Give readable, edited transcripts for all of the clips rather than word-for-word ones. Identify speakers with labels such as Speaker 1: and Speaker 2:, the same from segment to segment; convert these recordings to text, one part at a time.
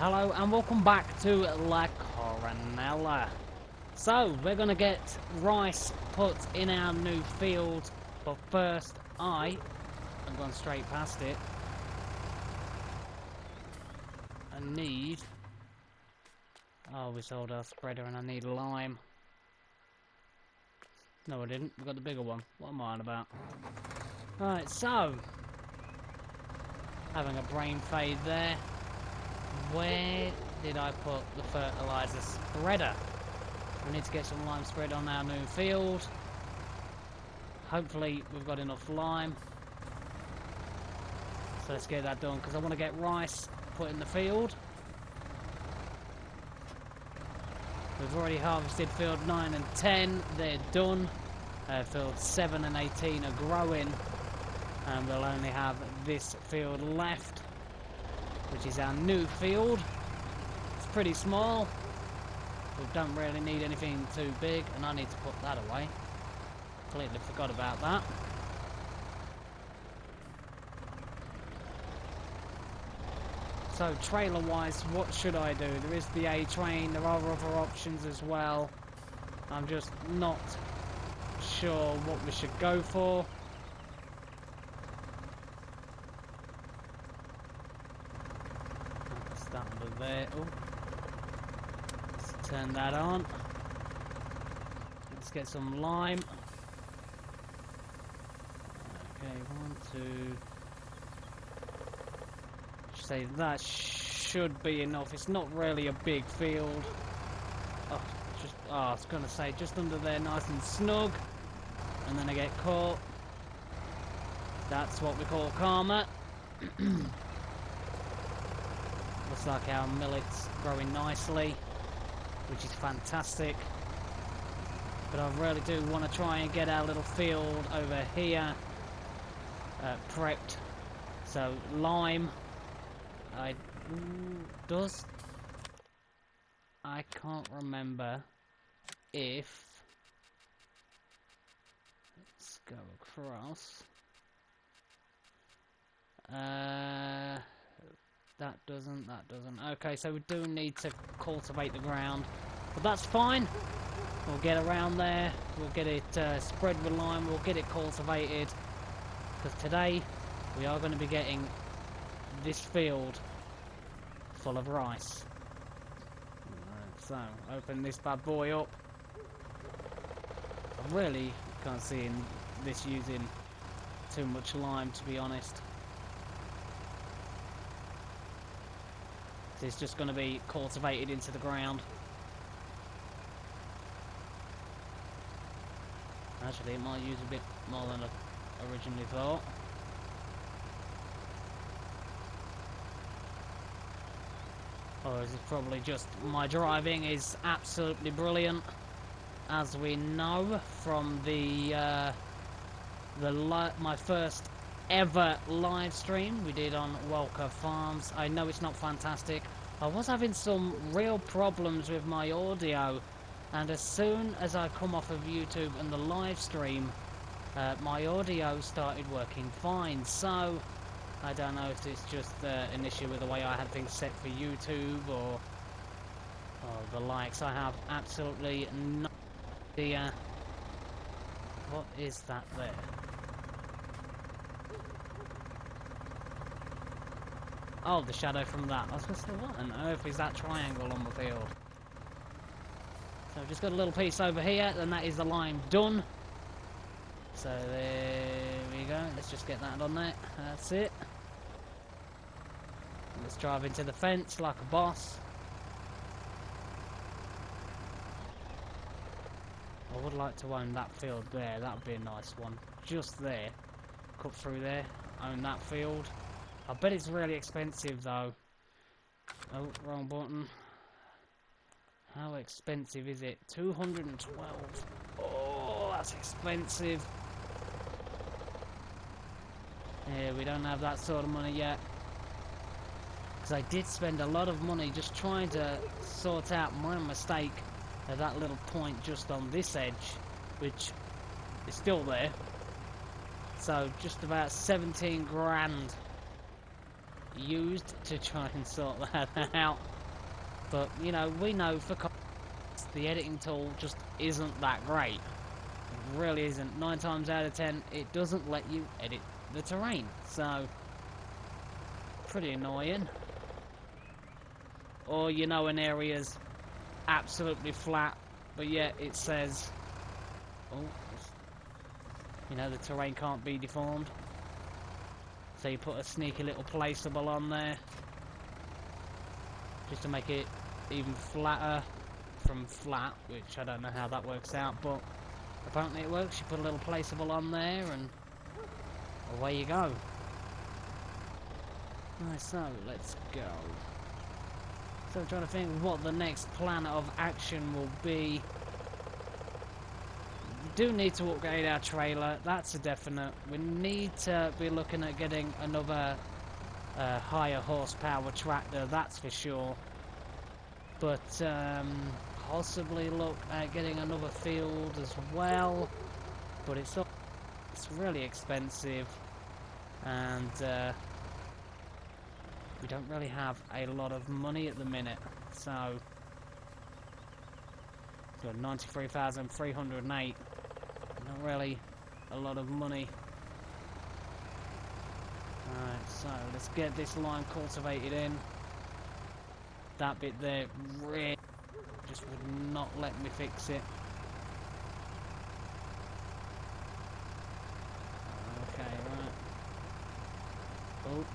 Speaker 1: Hello and welcome back to La Coronella. So, we're going to get rice put in our new field, but first I've gone straight past it. I need... Oh, we sold our spreader and I need lime. No, I didn't. We got the bigger one. What am I on about? Right, so... Having a brain fade there. Where did I put the fertilizer spreader? We need to get some lime spread on our new field. Hopefully we've got enough lime. So let's get that done, because I want to get rice put in the field. We've already harvested field 9 and 10, they're done. Field 7 and 18 are growing. And we'll only have this field left, which is our new field. It's pretty small. We don't really need anything too big, and I need to put that away. Completely forgot about that. So trailer wise, what should I do? There is the A train, there are other options as well. I'm just not sure what we should go for. That under there. Oh. Let's turn that on. Let's get some lime. Okay, 1, 2. Say that should be enough. It's not really a big field. Oh, I was gonna say just under there, nice and snug. And then I get caught. That's what we call karma. Looks like our millet's growing nicely, which is fantastic. But I really do want to try and get our little field over here prepped. So lime, I can't remember if, let's go across. That doesn't. Okay, so we do need to cultivate the ground, but that's fine. We'll get around there. We'll get it spread with lime. We'll get it cultivated. Because today we are going to be getting this field full of rice. Alright, so open this bad boy up. I really can't see this using too much lime, to be honest. It's just going to be cultivated into the ground. Actually, it might use a bit more than I originally thought. Or is it probably just my driving is absolutely brilliant, as we know from my first ever live stream we did on Welker Farms. I know it's not fantastic. I was having some real problems with my audio, and as soon as I come off of YouTube and the live stream, my audio started working fine. So I don't know if it's just an issue with the way I had things set for YouTube or the likes. I have absolutely no idea. What is that there? Oh, the shadow from that. I was going to say, what on earth is that triangle on the field? So I've just got a little piece over here, and that is the lime done. So there we go. Let's just get that on there. That's it. Let's drive into the fence like a boss. I would like to own that field there. That would be a nice one. Just there. Cut through there. Own that field. I bet it's really expensive though. Oh, wrong button. How expensive is it? 212. Oh, that's expensive. Yeah, we don't have that sort of money yet. Because I did spend a lot of money just trying to sort out my mistake at that little point just on this edge, which is still there. So just about 17 grand used to try and sort that out. But, you know, we know for the editing tool just isn't that great. It really isn't. 9 times out of 10, it doesn't let you edit the terrain. So, pretty annoying. Or, you know, an area's absolutely flat, but yet it says, oh, you know, the terrain can't be deformed. So you put a sneaky little placeable on there, just to make it even flatter from flat, which I don't know how that works out, but apparently it works. You put a little placeable on there and away you go. Right, so let's go. So I'm trying to think what the next plan of action will be. We do need to upgrade our trailer, that's a definite. We need to be looking at getting another higher horsepower tractor, that's for sure. But possibly look at getting another field as well. But it's really expensive, and we don't really have a lot of money at the minute. So we've got 93,308. Not really a lot of money. Alright, so let's get this line cultivated in. That bit there really just would not let me fix it. Okay, right. Oh.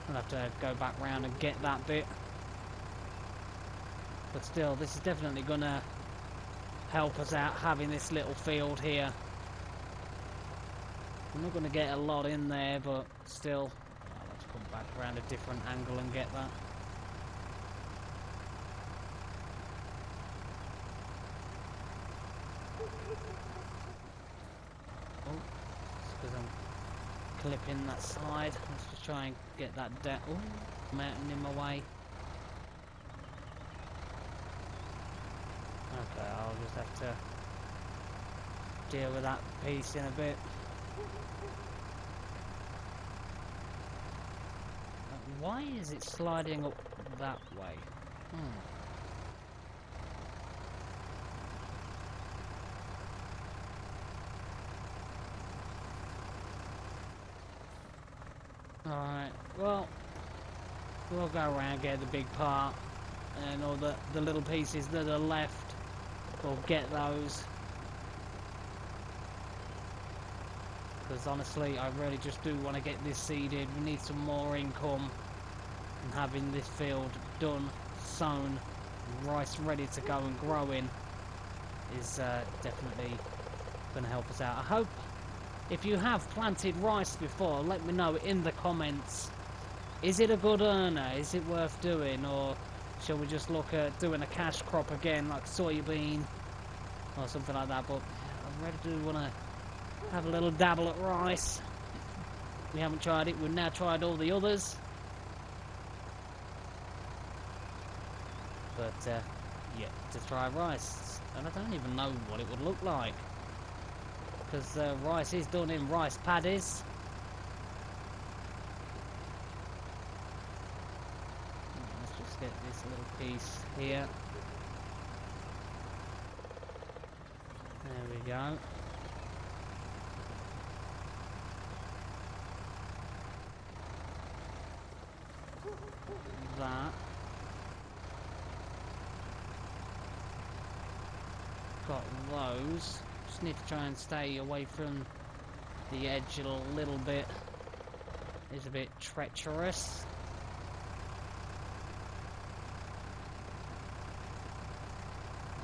Speaker 1: I'll have to go back round and get that bit. But still, this is definitely gonna help us out having this little field here. I'm not gonna get a lot in there, but still, I'll have to come back around a different angle and get that. Oh, it's because I'm clipping that side. Let's just try and get that down. Oh, mountain in my way. Okay, I'll just have to deal with that piece in a bit. Why is it sliding up that way? Alright, well, we'll go around, get the big part, and all the little pieces that are left, we'll get those. Because honestly, I really just do want to get this seeded. We need some more income, and having this field done, sown, rice ready to go and growing is definitely going to help us out. I hope if you have planted rice before, let me know in the comments. Is it a good earner? Is it worth doing? Or shall we just look at doing a cash crop again, like soybean or something like that? But I really do want to have a little dabble at rice. We haven't tried it. We've now tried all the others. But yet to try rice. And I don't even know what it would look like. Because rice is done in rice paddies. Let's just get this little piece here. There we go. That. Got those. Just need to try and stay away from the edge a little bit. It's a bit treacherous.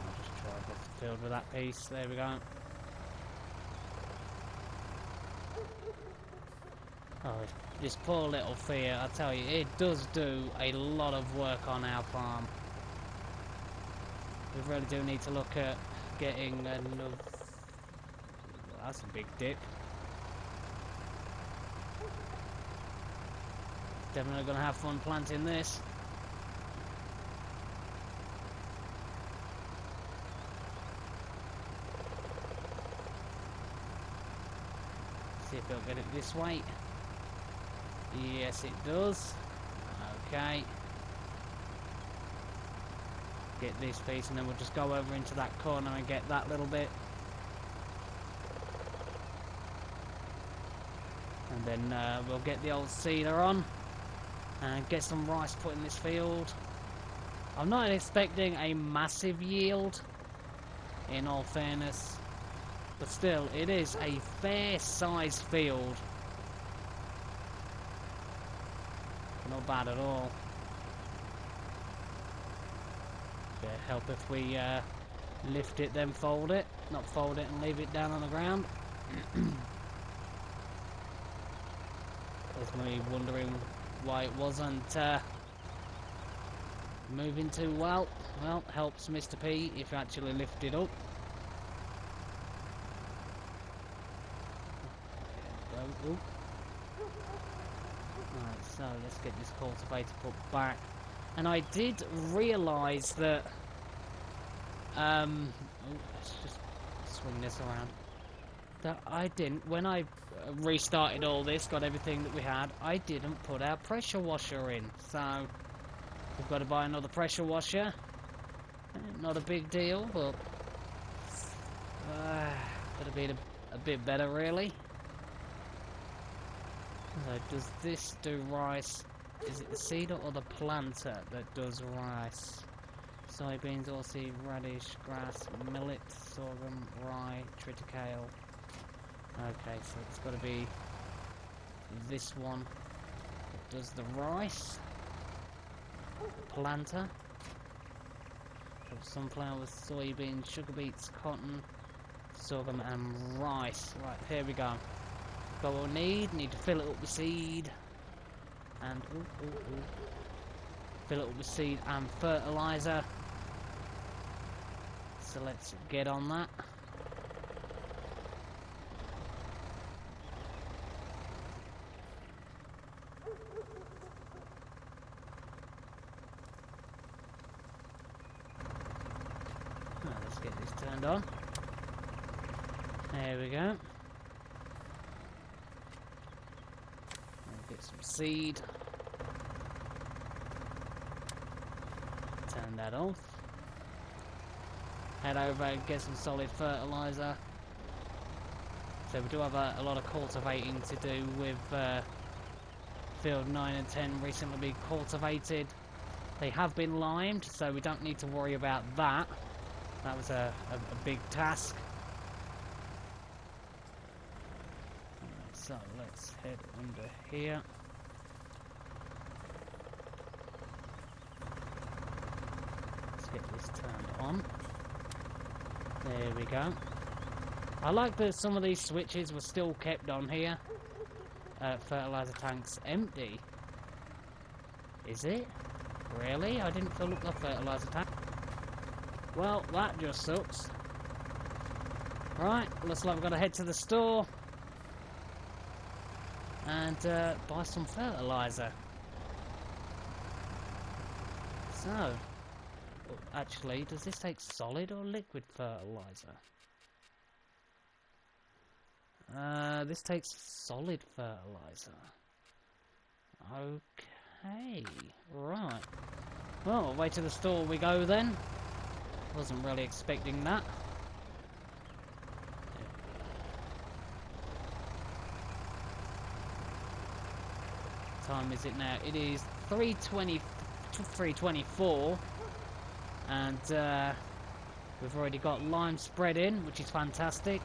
Speaker 1: I'll just try off the field with that piece. There we go. Oh, this poor little Fiat, I tell you, it does do a lot of work on our farm. We really do need to look at getting another... That's a big dip. Definitely going to have fun planting this. See if it'll get it this way. Yes, it does. Okay. get this piece, and then we'll just go over into that corner and get that little bit. And then we'll get the old seeder on and get some rice put in this field. I'm not expecting a massive yield, in all fairness, but still, it is a fair sized field. Not bad at all. It'd help if we lift it, then fold it. Not fold it and leave it down on the ground. There's me wondering why it wasn't moving too well. Well, helps Mr. P if you actually lift it up. Go. Right, so let's get this cultivator put back. And I did realise that let's just swing this around. That I didn't, when I restarted all this, got everything that we had, I didn't put our pressure washer in. So we've got to buy another pressure washer. Not a big deal, but could have been a bit better, really. So does this do rice? Is it the seeder or the planter that does rice? Soybeans, oilseed, radish, grass, millet, sorghum, rye, triticale. Okay, so it's got to be this one that does the rice. Planter. Sunflowers, soybeans, sugar beets, cotton, sorghum and rice. Right, here we go. Got what we need to fill it up with seed. And fill it up with seed and fertilizer. So let's get on that. Let's get this turned on. There we go. Get some seed. Turn that off. Head over and get some solid fertilizer. So we do have a lot of cultivating to do with field 9 and 10 recently being cultivated. They have been limed, so we don't need to worry about that. That was a big task. So let's head under here. Let's get this turned on. There we go. I like that some of these switches were still kept on here. Fertilizer tank's empty. Is it? Really? I didn't fill up the fertilizer tank. Well, that just sucks. Right, looks like we've got to head to the store and buy some fertilizer. So, actually, does this take solid or liquid fertilizer? This takes solid fertilizer. Okay, right. Well, away to the store we go then. Wasn't really expecting that. Time is it now? It is 3:24, and we've already got lime spread in, which is fantastic.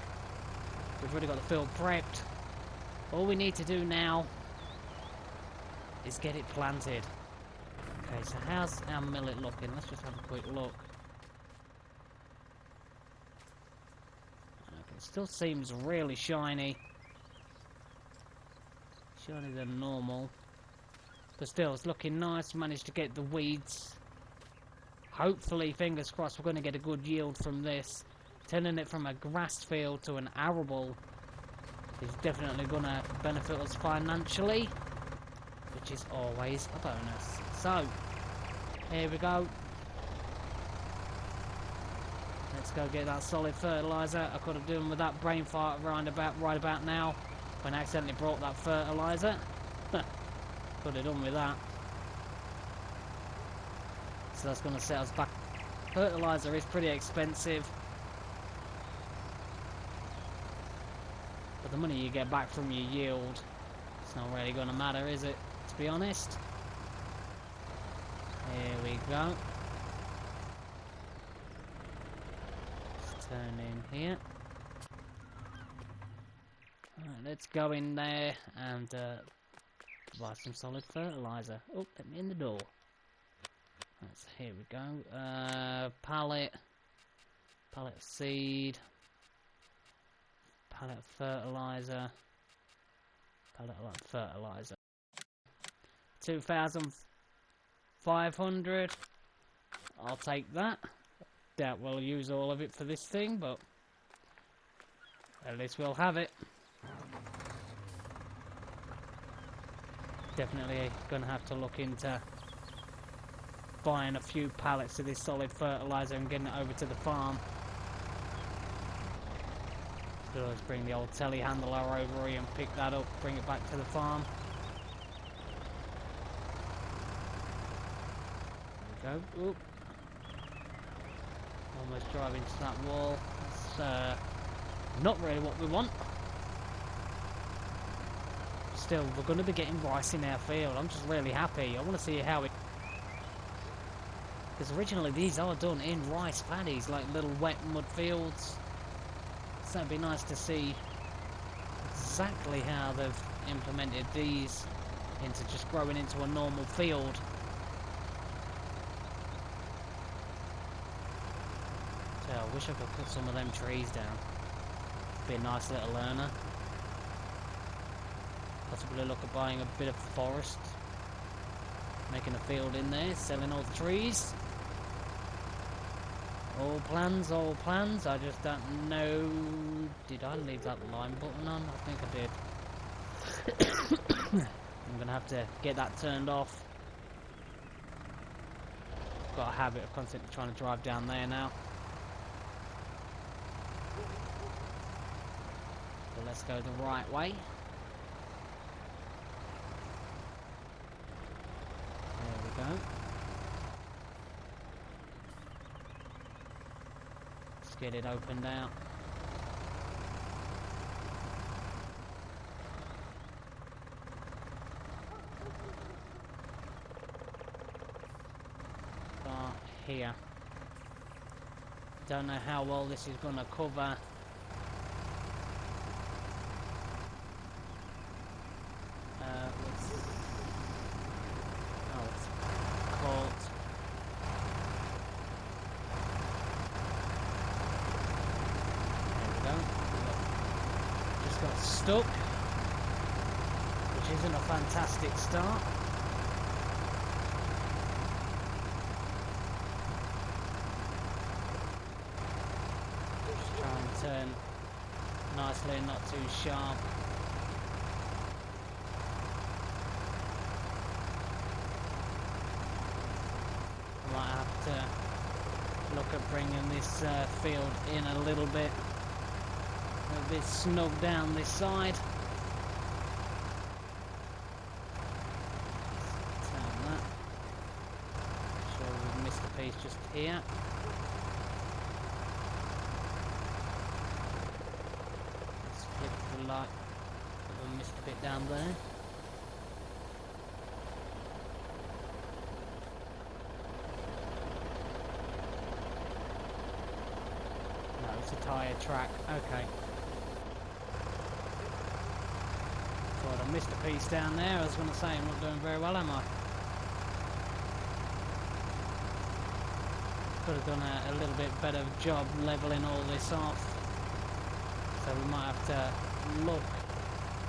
Speaker 1: We've already got the field prepped. All we need to do now is get it planted. Okay, so how's our millet looking? Let's just have a quick look. Okay, it still seems really shiny. Shinier than normal. But still, it's looking nice. Managed to get the weeds. Hopefully, fingers crossed, we're going to get a good yield from this. Turning it from a grass field to an arable is definitely going to benefit us financially, which is always a bonus. So, here we go. Let's go get that solid fertilizer. I could have done with that brain fart right about now when I accidentally brought that fertilizer. Could have done with that. So that's going to set us back Fertilizer is pretty expensive. But the money you get back from your yield, it's not really going to matter, is it? To be honest. Here we go. Let's turn in here. Alright, let's go in there and buy some solid fertilizer. Oh, let me in the door. That's, here we go. Pallet of seed, pallet of fertilizer, pallet of fertilizer. 2,500. I'll take that. Doubt we'll use all of it for this thing, but at least we'll have it. Definitely gonna have to look into buying a few pallets of this solid fertilizer and getting it over to the farm. So let's bring the old telehandler over here and pick that up, bring it back to the farm. There we go. Oop. Almost drive into that wall. That's not really what we want. Still, we're going to be getting rice in our field. I'm just really happy. I want to see how it... Because originally these are done in rice paddies, like little wet mud fields. So it'd be nice to see exactly how they've implemented these into just growing into a normal field. So I wish I could cut some of them trees down. Be a nice little earner. Possibly look at buying a bit of forest, making a field in there, selling all the trees. All plans, I just don't know. Did I leave that line button on? I think I did. I'm gonna have to get that turned off. Got a habit of constantly trying to drive down there now. So let's go the right way. There we go. Let's get it opened out. Start here. Don't know how well this is going to cover. Stuck, which isn't a fantastic start. Just try and turn nicely and not too sharp. I might have to look at bringing this field in a little bit. A bit snug down this side. Turn that. Sure we've missed a piece just here. Let's flip the light. We missed a bit down there. No, it's a tyre track. Okay. I missed a piece down there. I was going to say I'm not doing very well, am I? Could have done a little bit better job levelling all this off. So we might have to look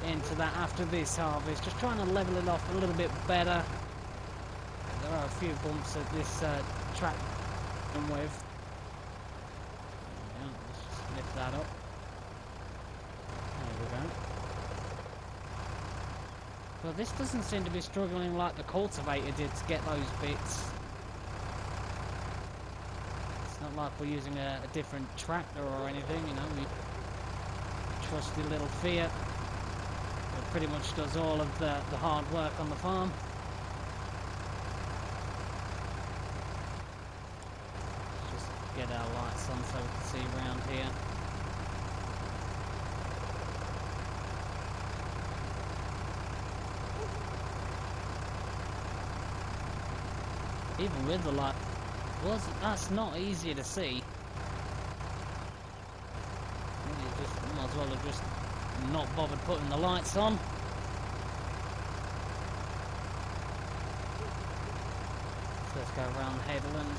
Speaker 1: into that after this harvest. Just trying to level it off a little bit better. There are a few bumps at this track I'm with. Yeah, let's just lift that up. There we go. Well, this doesn't seem to be struggling like the cultivator did to get those bits. It's not like we're using a different tractor or anything, you know. We trusty little Fiat that pretty much does all of the hard work on the farm. Get our lights on so we can see around here. Even with the light, that's not easy to see. You might as well have just not bothered putting the lights on. So let's go around the headland.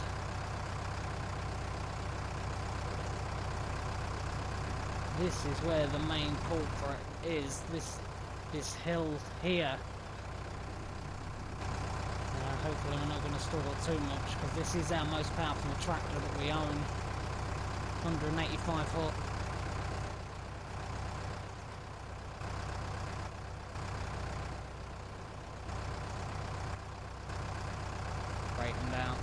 Speaker 1: This is where the main culprit is. This hill here. Hopefully we're not going to struggle too much, because this is our most powerful tractor that we own. 185 foot. Breaking down.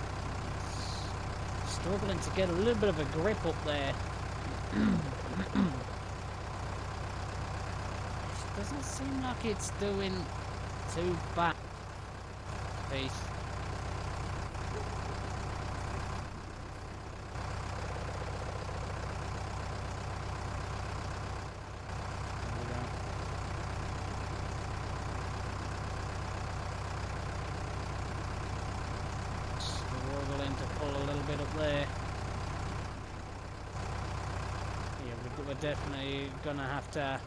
Speaker 1: Struggling to get a little bit of a grip up there. It doesn't seem like it's doing too bad. Peace. Struggling to pull a little bit up there. Yeah, we're definitely gonna have to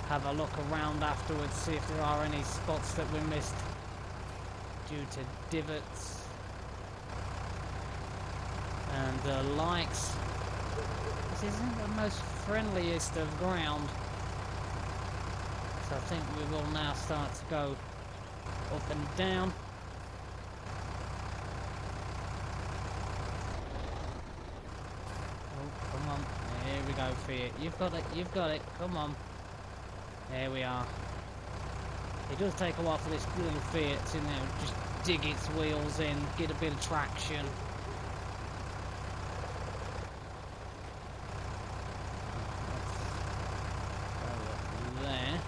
Speaker 1: have a look around afterwards, see if there are any spots that we missed due to divots and likes. This isn't the most friendliest of ground, so I think we will now start to go up and down. Oh, come on, there we go, Fiat. You've got it, you've got it, come on. There we are. It does take a while for this little Fiat to, just dig its wheels in, get a bit of traction. Go up there.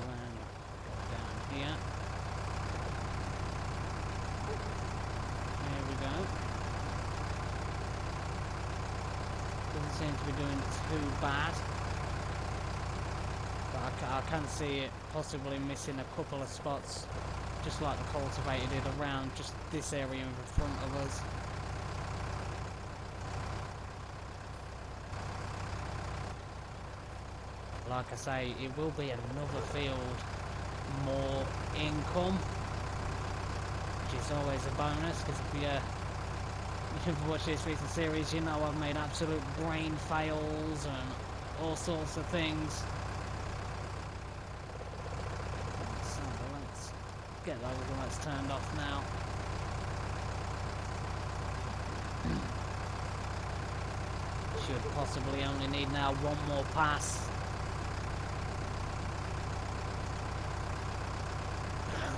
Speaker 1: And go down here. There we go. Doesn't seem to be doing too bad. But I can see it possibly missing a couple of spots, just like the cultivator did around just this area in front of us. Like I say, it will be another field, more income, which is always a bonus, because if you've watched this recent series, you know I've made absolute brain fails and all sorts of things. So let's get those lights turned off now. Should possibly only need now one more pass.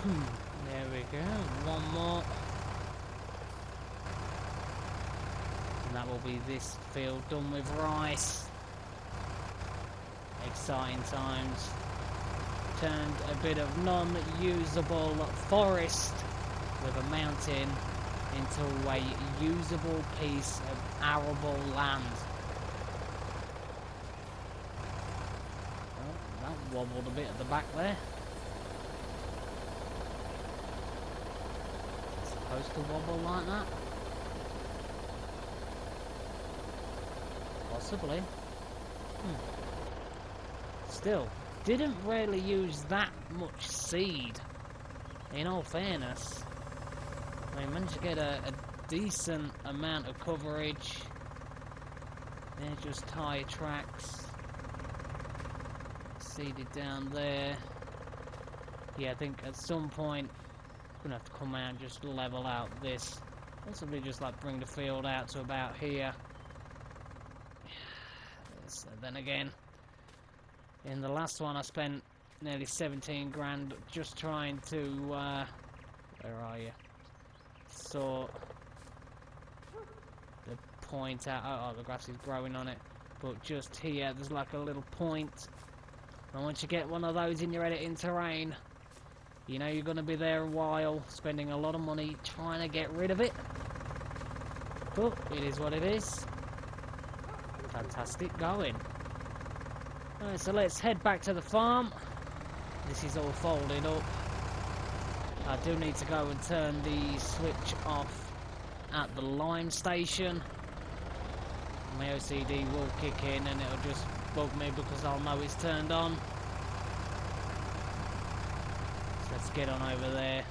Speaker 1: There we go, one more. And that will be this field done with rice. Exciting times. Turned a bit of non-usable forest with a mountain into a usable piece of arable land. Oh, that wobbled a bit at the back there. Supposed to wobble like that? Possibly. Still, didn't really use that much seed, in all fairness. I managed to get a decent amount of coverage. They're just tire tracks. Seeded down there. Yeah, I think at some point I'm gonna have to come out and just level out this. Possibly just like bring the field out to about here. So then again, in the last one I spent nearly 17 grand just trying to, where are you? Sort the point out. Oh, the grass is growing on it. But just here, there's like a little point. And once you get one of those in your editing terrain, You know you're going to be there a while, spending a lot of money trying to get rid of it. But it is what it is. Fantastic going. Alright, so let's head back to the farm. This is all folded up. I do need to go and turn the switch off at the lime station. My OCD will kick in and it'll just bug me because I'll know it's turned on. So let's get on over there.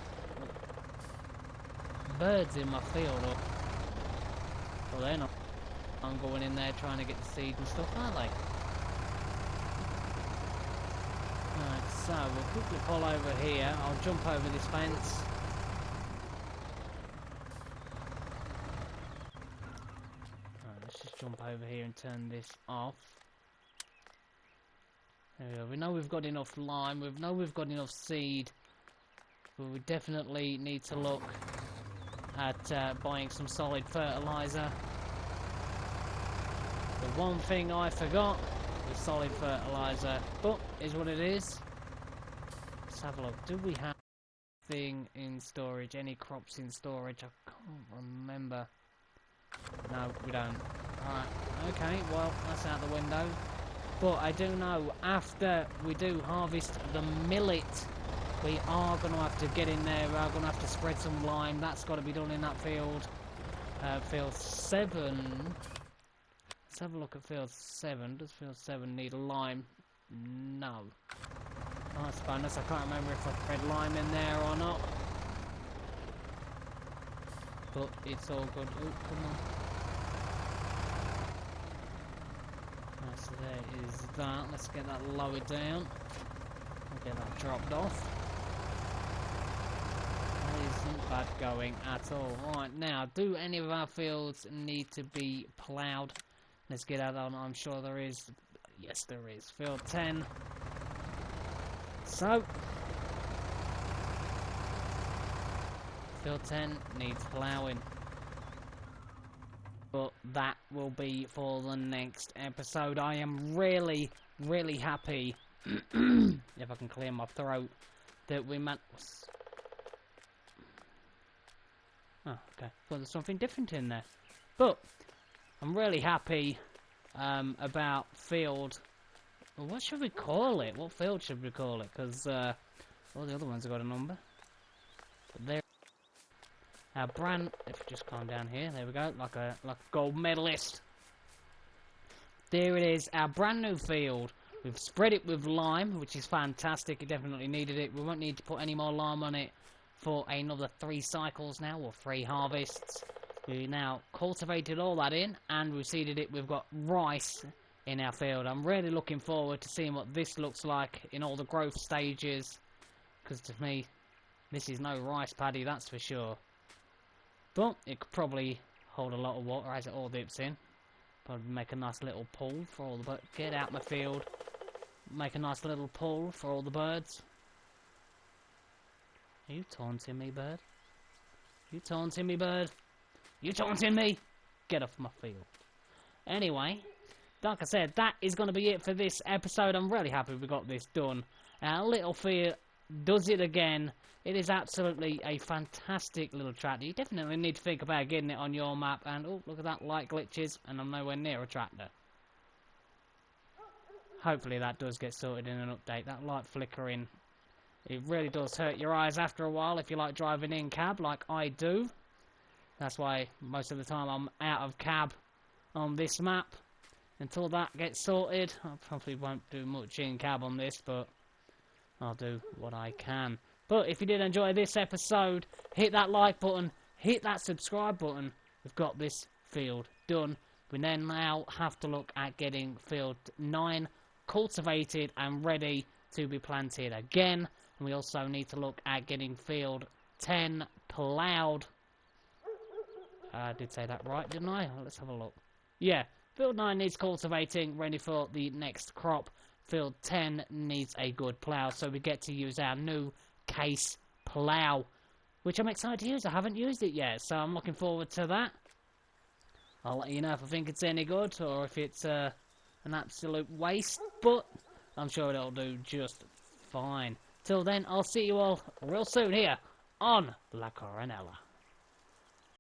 Speaker 1: Birds in my field. Well, they're not. I'm going in there trying to get the seed and stuff, are they? Right, so we'll quickly pull over here. I'll jump over this fence. Right, let's just jump over here and turn this off. There we go. We know we've got enough lime. We know we've got enough seed. But we definitely need to look at buying some solid fertilizer. The one thing I forgot was solid fertilizer, but is what it is. Let's have a look. Do we have anything in storage? Any crops in storage? I can't remember. No, we don't. Alright, okay, well, that's out the window. But I do know after we do harvest the millet, we are going to have to get in there. We are going to have to spread some lime. That's got to be done in that field. Field 7. Let's have a look at field 7. Does field 7 need a lime? No. Nice bonus. I can't remember if I spread lime in there or not. But it's all good. Oh, come on. Right, so there is that. Let's get that lowered down. We'll get that dropped off. That isn't bad going at all. Right, now, do any of our fields need to be ploughed? Let's get that on. I'm sure there is. Yes, there is. Field 10. So, field 10 needs ploughing. But that will be for the next episode. I am really, really happy, if I can clear my throat, that we managed. Oh, okay. Well, there's something different in there. But I'm really happy about field. Well, what should we call it? What field should we call it? Because all the other ones have got a number. But there, our brand. If we just calm down here, there we go. Like a gold medalist. There it is. Our brand new field. We've spread it with lime, which is fantastic. It definitely needed it. We won't need to put any more lime on it for another 3 cycles now, or 3 harvests. We now cultivated all that in, and we seeded it. We've got rice in our field. I'm really looking forward to seeing what this looks like in all the growth stages, because to me, this is no rice paddy, that's for sure. But it could probably hold a lot of water as it all dips in. Probably make a nice little pool for all the birds. Get out my field. Make a nice little pool for all the birds. Are you taunting me, bird? You taunting me, bird? You taunting me? Get off my field. Anyway, like I said, that is going to be it for this episode. I'm really happy we got this done. Little Fear does it again. It is absolutely a fantastic little tractor. You definitely need to think about getting it on your map. And, oh, look at that, light glitches, and I'm nowhere near a tractor. Hopefully that does get sorted in an update. That light flickering, it really does hurt your eyes after a while if you like driving in cab like I do. That's why most of the time I'm out of cab on this map. Until that gets sorted, I probably won't do much in cab on this, but I'll do what I can. But if you did enjoy this episode, hit that like button, hit that subscribe button. We've got this field done. We then now have to look at getting field 9 cultivated and ready to be planted again. And we also need to look at getting field 10 ploughed. I did say that right, didn't I? Let's have a look. Yeah, field 9 needs cultivating, ready for the next crop. Field 10 needs a good plough, so we get to use our new case plough, which I'm excited to use. I haven't used it yet, so I'm looking forward to that. I'll let you know if I think it's any good or if it's an absolute waste, but I'm sure it'll do just fine. Till then, I'll see you all real soon here on La Coronella.